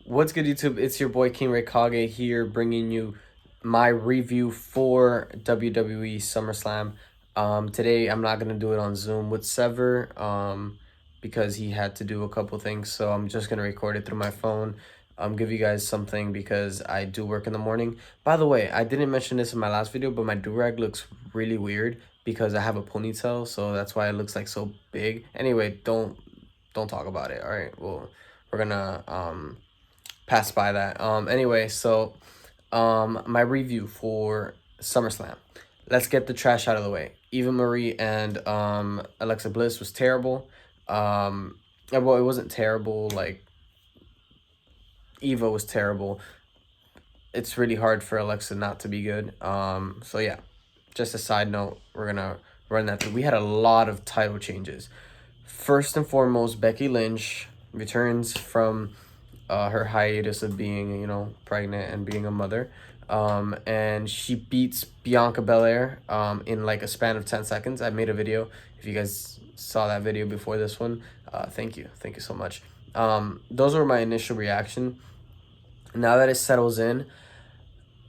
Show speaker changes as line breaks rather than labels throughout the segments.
What's good, YouTube? It's your boy King Ray Kage here, bringing you my review for WWE SummerSlam. Today I'm not gonna do it on Zoom with Sever, because he had to do a couple things. So I'm just gonna record it through my phone. Give you guys something because I do work in the morning. By the way, I didn't mention this in my last video, but my do-rag looks really weird because I have a ponytail, so that's why it looks like so big. Anyway, don't talk about it. All right, well, we're gonna pass by that. Anyway, so my review for SummerSlam. Let's get the trash out of the way. Eva Marie and Alexa Bliss was terrible. Well, it wasn't terrible. Like, Eva was terrible. It's really hard for Alexa not to be good. So yeah, just a side note, we're gonna run that through. We had a lot of title changes. First and foremost, Becky Lynch returns from her hiatus of being, pregnant and being a mother. And she beats Bianca Belair in like a span of 10 seconds. I made a video. If you guys saw that video before this one, thank you. Thank you so much. Those were my initial reaction. Now that it settles in,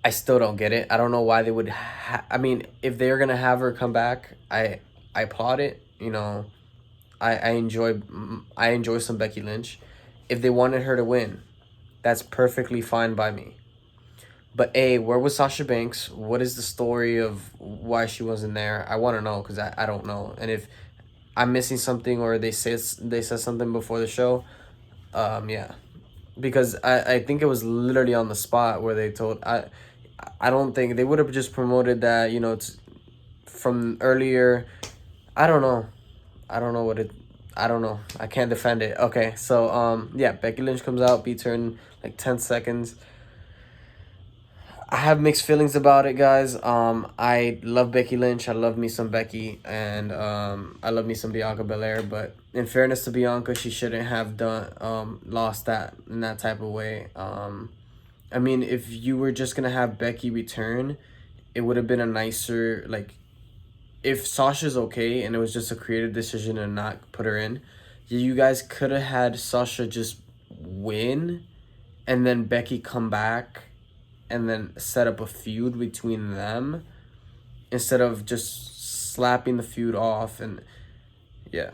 I still don't get it. I don't know why they would. I mean, if they're gonna have her come back, I applaud it. I enjoy some Becky Lynch. If they wanted her to win, that's perfectly fine by me. But where was Sasha Banks? What is the story of why she wasn't there? I want to know because I don't know. And if I'm missing something or they said something before the show, yeah, because I think it was literally on the spot where they told I don't think they would have just promoted that, it's from earlier. I don't know. I don't know what it. I don't know. I can't defend it. Okay, so yeah, Becky Lynch comes out, beats her in like 10 seconds. I have mixed feelings about it, guys. I love Becky Lynch. I love me some Becky, and I love me some Bianca Belair. But in fairness to Bianca, she shouldn't have lost that in that type of way. I mean, if you were just gonna have Becky return, it would have been a nicer, like, if Sasha's okay and it was just a creative decision to not put her in, you guys could have had Sasha just win and then Becky come back and then set up a feud between them instead of just slapping the feud off. And yeah,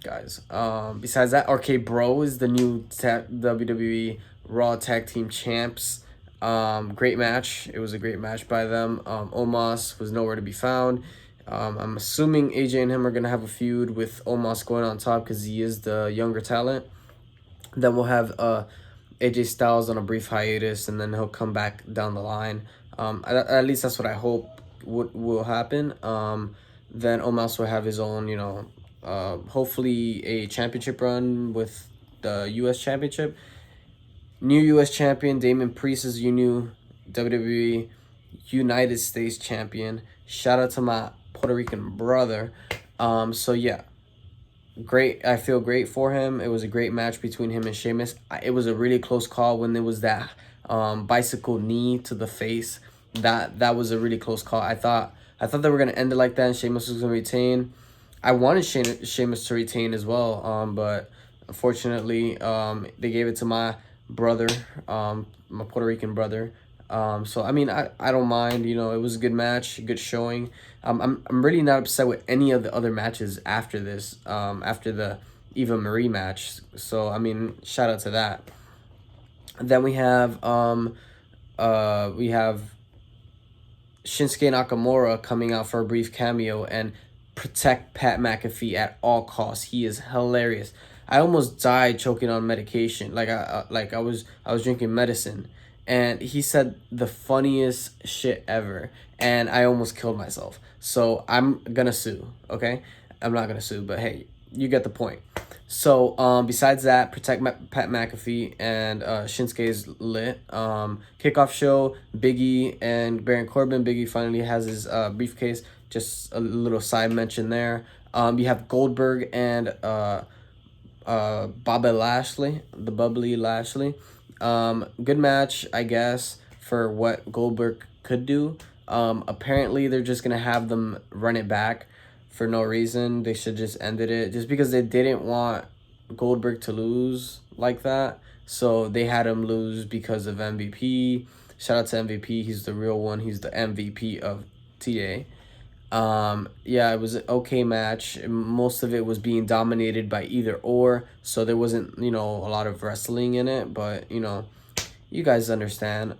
guys. Besides that, RK Bro is the new WWE Raw Tag Team Champs. Great match. It was a great match by them. Omos was nowhere to be found. I'm assuming AJ and him are going to have a feud with Omos going on top because he is the younger talent. Then we'll have AJ Styles on a brief hiatus, and then he'll come back down the line. At least that's what I hope will happen. Then Omos will have his own, hopefully a championship run with the U.S. Championship. New U.S. Champion, Damon Priest is your new WWE United States Champion. Shout out to my Puerto Rican brother. So yeah, great. I feel great for him. It was a great match between him and Sheamus. It was a really close call when there was that bicycle knee to the face. That was a really close call. I thought they were gonna end it like that and Sheamus was gonna retain. I wanted Sheamus to retain as well, but unfortunately, they gave it to my brother, my Puerto Rican brother. So I mean, I don't mind. It was a good match, good showing. I'm really not upset with any of the other matches after this. After the Eva Marie match. So I mean, shout out to that. Then we have Shinsuke Nakamura coming out for a brief cameo and protect Pat McAfee at all costs. He is hilarious. I almost died choking on medication. Like I was drinking medicine. And he said the funniest shit ever. And I almost killed myself. So I'm gonna sue, okay? I'm not gonna sue, but hey, you get the point. So besides that, protect Pat McAfee and Shinsuke is lit. Kickoff show, Biggie and Baron Corbin. Biggie finally has his briefcase. Just a little side mention there. You have Goldberg and Bobby Lashley, the bubbly Lashley. Good match, I guess, for what Goldberg could do. Apparently they're just gonna have them run it back for no reason. They should just ended it just because they didn't want Goldberg to lose like that. So they had him lose because of MVP. Shout out to MVP. He's the real one. He's the MVP of TA. Yeah, it was an okay match. Most of it was being dominated by either or, so there wasn't, you know, a lot of wrestling in it, but, you know, you guys understand.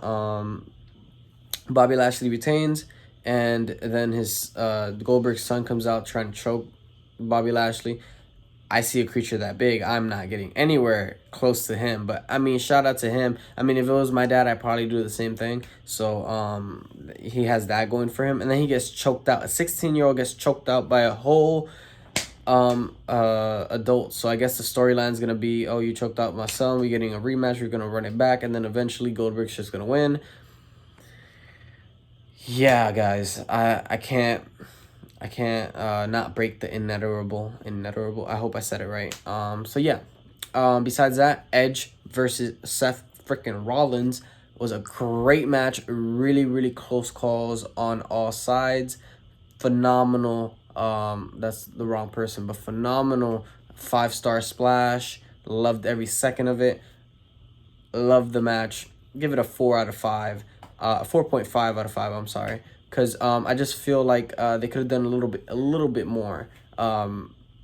Bobby Lashley retains, and then his Goldberg's son comes out trying to choke Bobby Lashley. I see a creature that big, I'm not getting anywhere close to him. But I mean, shout out to him. I mean, if it was my dad, I'd probably do the same thing. So he has that going for him. And then he gets choked out. A 16-year-old gets choked out by a whole adult. So I guess the storyline's gonna be, oh, you choked out my son, we're getting a rematch, we're gonna run it back, and then eventually Goldberg's just gonna win. Yeah, guys, I can't not break the inevitable. I hope I said it right. So yeah. Besides that, Edge versus Seth freaking Rollins was a great match. Really, really close calls on all sides. Phenomenal. That's the wrong person, but phenomenal 5-star splash. Loved every second of it. Loved the match. Give it a 4 out of 5. 4.5 out of 5. I'm sorry, because I just feel like they could have done a little bit more.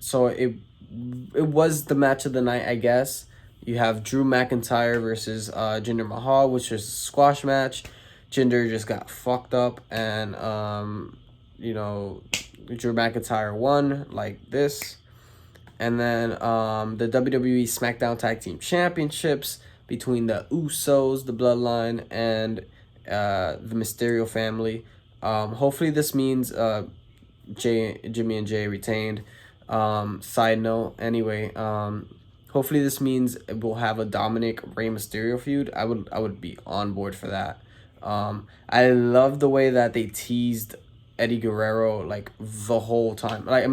So it was the match of the night, I guess. You have Drew McIntyre versus Jinder Mahal, which is a squash match. Jinder just got fucked up, and you know, Drew McIntyre won like this. And then the WWE SmackDown Tag Team Championships between the Usos, the Bloodline, and the Mysterio family. Hopefully this means Jimmy and Jay retained. Side note, anyway, hopefully this means we'll have a Dominic Rey Mysterio feud. I would be on board for that. I love the way that they teased Eddie Guerrero like the whole time. Like I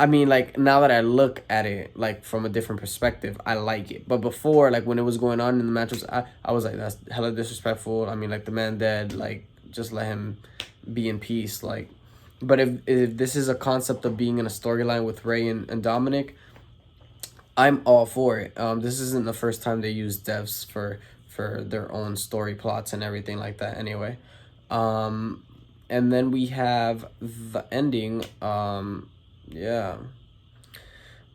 mean, like, now that I look at it, like, from a different perspective, I like it. But before, like, when it was going on in the matches, I was like, that's hella disrespectful. I mean, like, the man dead, like, just let him be in peace. Like, but if this is a concept of being in a storyline with Ray and Dominic, I'm all for it. This isn't the first time they use devs for their own story plots and everything like that anyway. And then we have the ending, yeah.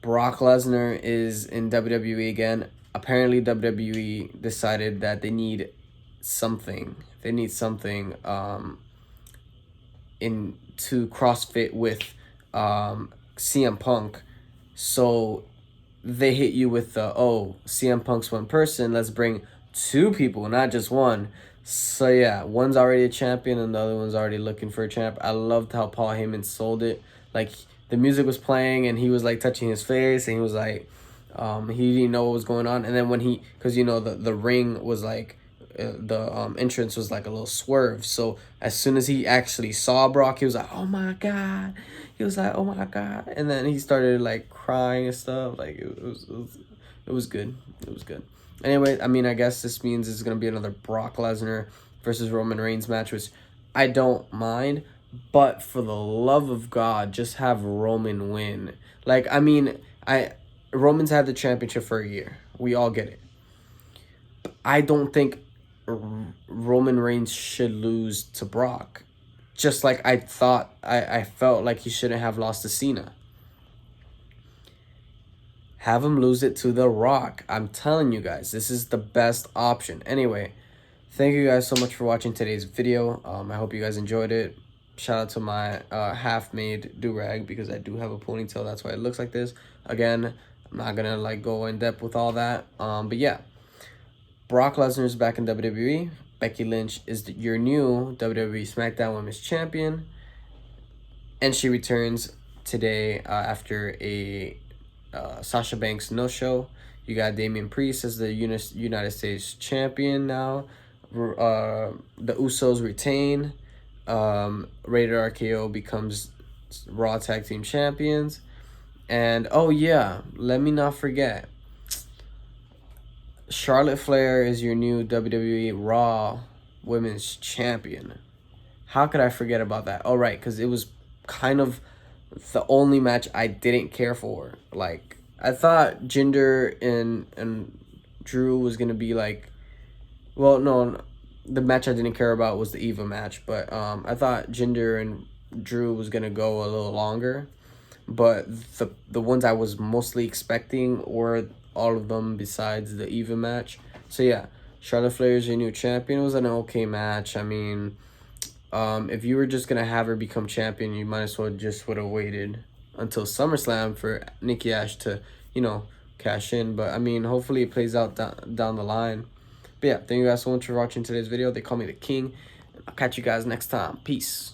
Brock Lesnar is in WWE again. Apparently WWE decided that they need something. They need something in to CrossFit with CM Punk. So they hit you with the, oh, CM Punk's one person, let's bring 2 people, not just one. So yeah, one's already a champion and the other one's already looking for a champ. I loved how Paul Heyman sold it. Like, the music was playing and he was like touching his face and he was like, he didn't know what was going on. And then when because you know the ring was like, the entrance was like a little swerve. So as soon as he actually saw Brock, he was like, oh my god. He was like, oh my god. And then he started like crying and stuff. Like it was good. It was good. Anyway, I mean, I guess this means it's gonna be another Brock Lesnar versus Roman Reigns match, which I don't mind. But for the love of God, just have Roman win. Like, I mean, Roman's had the championship for a year. We all get it. But I don't think Roman Reigns should lose to Brock. Just like I felt like he shouldn't have lost to Cena. Have him lose it to The Rock. I'm telling you guys, this is the best option. Anyway, thank you guys so much for watching today's video. I hope you guys enjoyed it. Shout out to my half-made do-rag, because I do have a ponytail. That's why it looks like this. Again, I'm not going to like go in depth with all that. But yeah, Brock Lesnar is back in WWE. Becky Lynch is your new WWE SmackDown Women's Champion. And she returns today after a Sasha Banks no-show. You got Damian Priest as the United States Champion now. The Usos retain. Rated RKO becomes Raw Tag Team Champions. And oh yeah, let me not forget, Charlotte Flair is your new WWE Raw Women's Champion. How could I forget about that? Oh right, because it was kind of the only match I didn't care for. Like, I thought Jinder and Drew was gonna be like, well, no, the match I didn't care about was the Eva match, but I thought Jinder and Drew was gonna go a little longer, but the ones I was mostly expecting were all of them besides the Eva match. So yeah, Charlotte Flair is your new champion. It was an okay match. I mean, if you were just gonna have her become champion, you might as well just would have waited until SummerSlam for Nikki Ash to, cash in. But I mean, hopefully it plays out down the line. But yeah, thank you guys so much for watching today's video. They call me the King. I'll catch you guys next time. Peace.